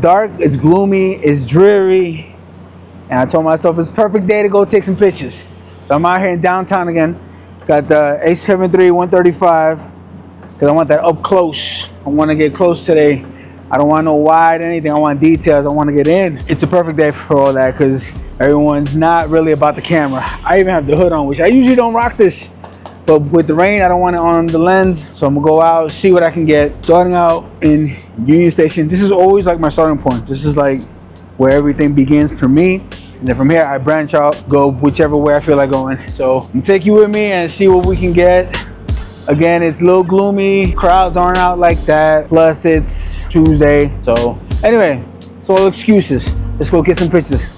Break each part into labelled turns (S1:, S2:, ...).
S1: dark, it's gloomy, it's dreary, and I told myself it's a perfect day to go take some pictures. So I'm out here in downtown again. Got the H7 III 135 because I want that up close. I want to get close today. I don't want no wide anything. I want details. I want to get in. It's a perfect day for all that because everyone's not really about the camera. I even have the hood on, which I usually don't rock this. But with the rain, I don't want it on the lens. So I'm gonna go out, see what I can get. Starting out in Union Station. This is always like my starting point. This is like where everything begins for me. And then from here, I branch out, go whichever way I feel like going. So I'm gonna take you with me and see what we can get. Again, it's a little gloomy. Crowds aren't out like that. Plus it's Tuesday. So anyway, it's all excuses. Let's go get some pictures.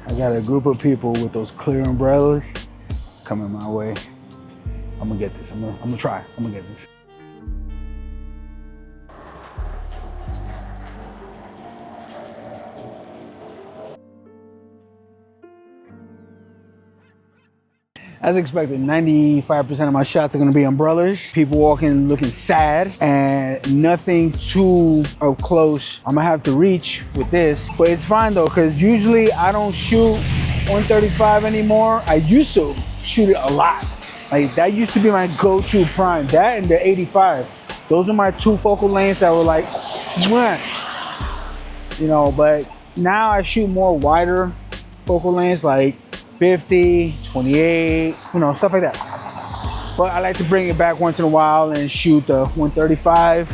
S1: I got a group of people with those clear umbrellas coming my way. I'm gonna get this. I'm gonna try. I'm gonna get this. As expected, 95% of my shots are gonna be umbrellas. People walking looking sad and nothing too up close. I'm gonna have to reach with this, but it's fine though, because usually I don't shoot 135 anymore. I used to shoot it a lot. Like that used to be my go-to prime. That and the 85. Those are my two focal lengths that were like, mwah. You know, but now I shoot more wider focal lengths like 50, 28, you know, stuff like that. But I like to bring it back once in a while and shoot the 135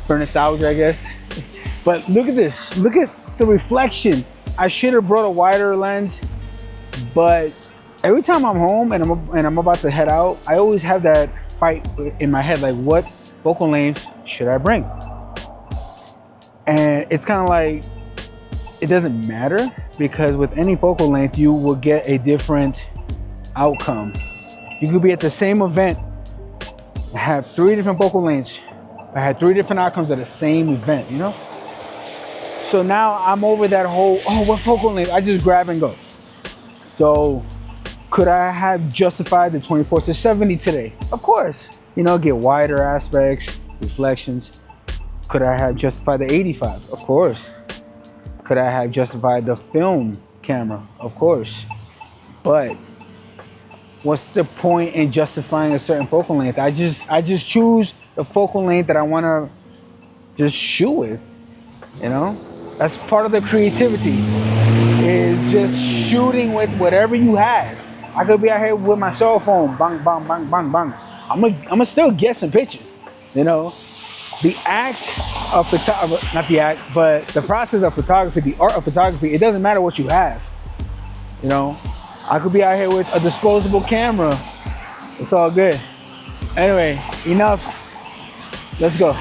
S1: for nostalgia, I guess. But look at this, look at the reflection. I should have brought a wider lens, but every time I'm home and I'm about to head out, I always have that fight in my head, like what focal length should I bring? And it's kind of like, it doesn't matter because with any focal length, you will get a different outcome. You could be at the same event, have 3 different focal lengths, I had 3 different outcomes at the same event, you know? So now I'm over that whole, oh, what focal length? I just grab and go. So could I have justified the 24-70 today? Of course. You know, get wider aspects, reflections. Could I have justified the 85? Of course. Could I have justified the film camera? Of course. But what's the point in justifying a certain focal length? I just choose the focal length that I want to just shoot with, you know? That's part of the creativity, is just shooting with whatever you have. I could be out here with my cell phone, bang, bang, bang, bang, bang. I'm gonna still get some pictures, you know? The act of photography, not the act, but the process of photography, the art of photography, it doesn't matter what you have, you know? I could be out here with a disposable camera. It's all good. Anyway, enough. Let's go.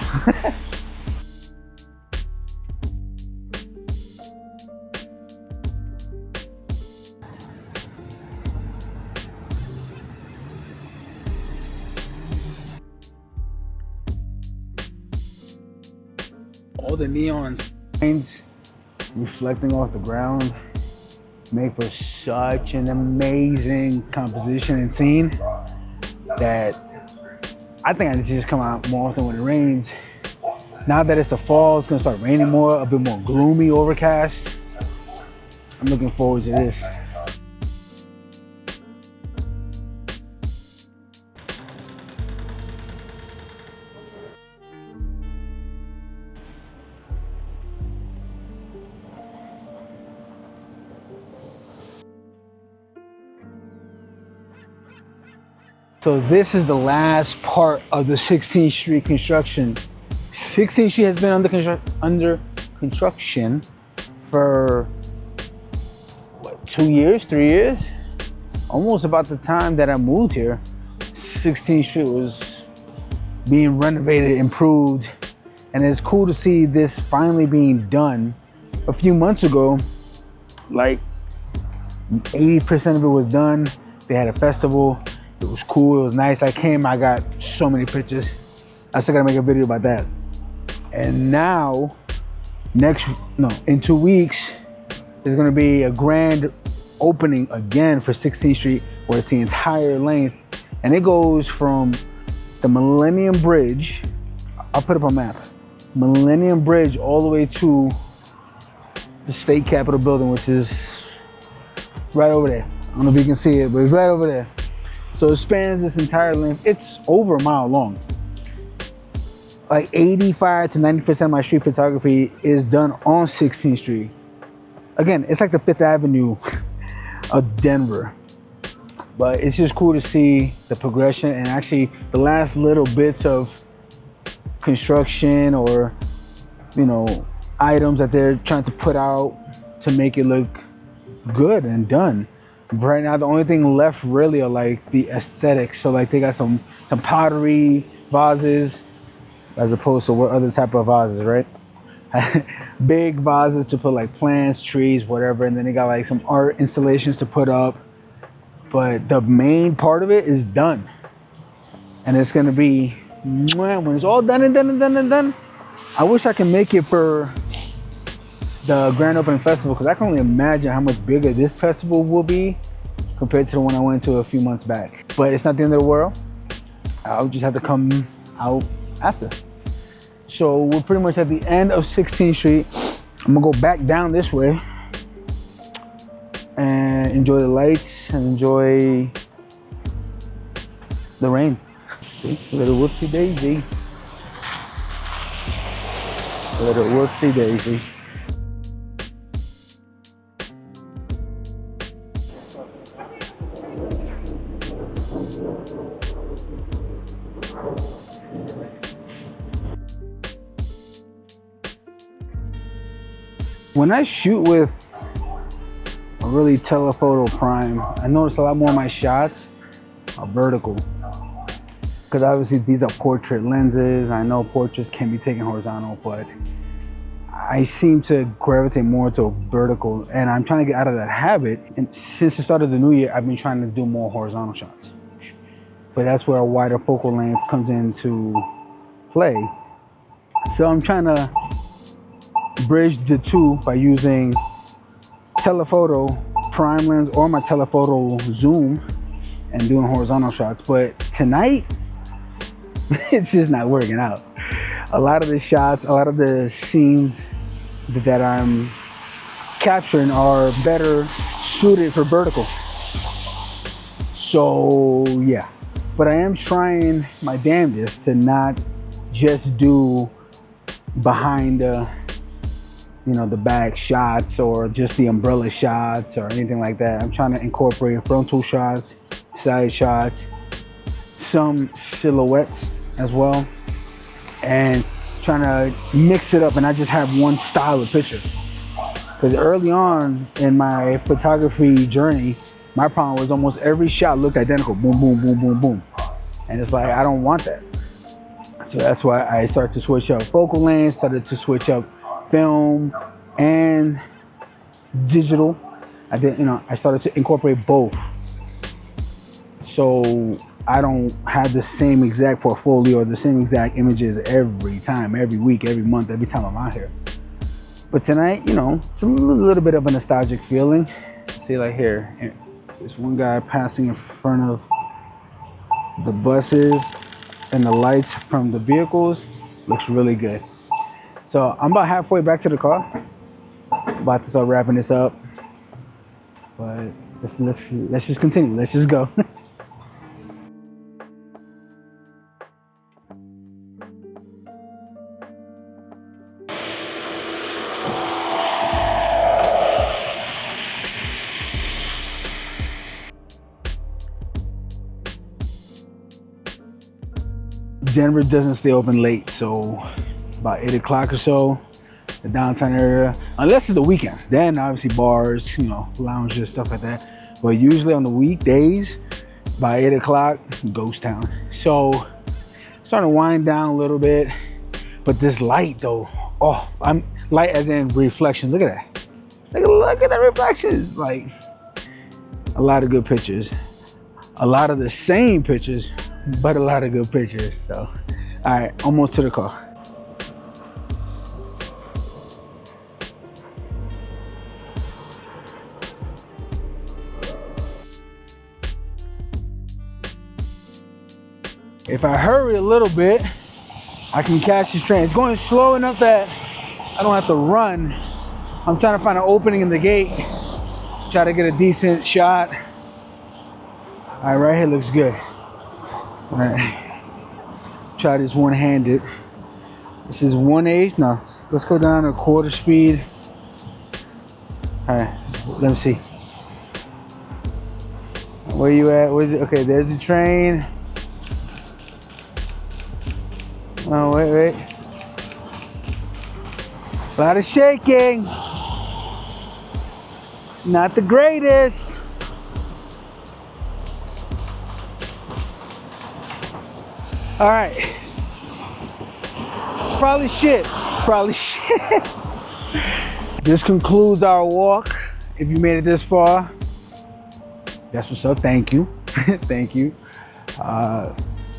S1: All the neon signs reflecting off the ground make for such an amazing composition and scene that I think I need to just come out more often when it rains. Now that it's the fall, it's gonna start raining more, a bit more gloomy, overcast. I'm looking forward to this. So this is the last part of the 16th Street construction. 16th Street has been under construction for what, 2 years, 3 years? Almost about the time that I moved here, 16th Street was being renovated, improved, and it's cool to see this finally being done. A few months ago, like 80% of it was done. They had a festival. It was cool, it was nice. I came, I got so many pictures. I still gotta make a video about that. And now, in 2 weeks, there's gonna be a grand opening again for 16th Street, where it's the entire length. And it goes from the Millennium Bridge, I'll put up a map, Millennium Bridge all the way to the State Capitol building, which is right over there. I don't know if you can see it, but it's right over there. So it spans this entire length. It's over a mile long. Like 85 to 90% of my street photography is done on 16th Street. Again, it's like the 5th Avenue of Denver. But it's just cool to see the progression, and actually the last little bits of construction or, you know, items that they're trying to put out to make it look good and done. Right now, the only thing left really are like the aesthetics. So like they got some pottery vases, as opposed to what other type of vases, right? Big vases to put like plants, trees, whatever. And then they got like some art installations to put up. But the main part of it is done. And it's gonna be, when it's all done and done and done and done, I wish I could make it for the Grand Opening Festival, because I can only imagine how much bigger this festival will be compared to the one I went to a few months back. But it's not the end of the world. I'll just have to come out after. So we're pretty much at the end of 16th Street. I'm gonna go back down this way and enjoy the lights and enjoy the rain. See, little whoopsie daisy. Little whoopsie daisy. When I shoot with a really telephoto prime, I notice a lot more of my shots are vertical. Because obviously these are portrait lenses. I know portraits can be taken horizontal, but I seem to gravitate more to a vertical, and I'm trying to get out of that habit. And since the start of the new year, I've been trying to do more horizontal shots. But that's where a wider focal length comes into play. So I'm trying to bridge the two by using telephoto prime lens or my telephoto zoom and doing horizontal shots. But tonight, it's just not working out. A lot of the shots, a lot of the scenes that I'm capturing are better suited for vertical. So yeah, but I am trying my damnedest to not just do behind the, you know, the back shots or just the umbrella shots or anything like that. I'm trying to incorporate frontal shots, side shots, some silhouettes as well, and trying to mix it up and not just have one style of picture. Because early on in my photography journey, my problem was almost every shot looked identical. Boom, boom, boom, boom, boom. And it's like, I don't want that. So that's why I started to switch up focal length, started to switch up film and digital. I started to incorporate both. So I don't have the same exact portfolio or the same exact images every time, every week, every month, every time I'm out here. But tonight, you know, it's a little bit of a nostalgic feeling. See, like here, this one guy passing in front of the buses and the lights from the vehicles looks really good. So I'm about halfway back to the car. About to start wrapping this up. But let's just continue. Let's just go. Denver doesn't stay open late, so about 8 o'clock or so, the downtown area, unless it's the weekend, then obviously bars, you know, lounges, stuff like that. But usually on the weekdays, by 8 o'clock, ghost town. So starting to wind down a little bit, but this light though, oh, I'm light as in reflection. Look at that. Look at the reflections. Like a lot of good pictures, a lot of the same pictures, but a lot of good pictures. So All right, almost to the car. If I hurry a little bit, I can catch this train. It's going slow enough that I don't have to run. I'm trying to find an opening in the gate. Try to get a decent shot. All right, right here looks good. All right, try this one-handed. This is 1/8. No, let's go down to quarter speed. All right, let me see. Where you at? Where's it? Okay, there's the train. Oh, wait. A lot of shaking. Not the greatest. All right. It's probably shit. It's probably shit. This concludes our walk. If you made it this far, that's what's up. Thank you. Thank you.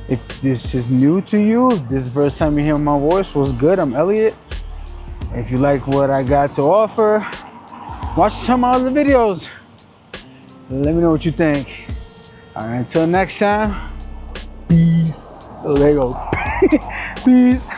S1: If this is new to you, if this is the first time you hear my voice, what's good? I'm Elliot. If you like what I got to offer, watch some of my other videos. Let me know what you think. All right, until next time, peace. Oh, there you go. Peace.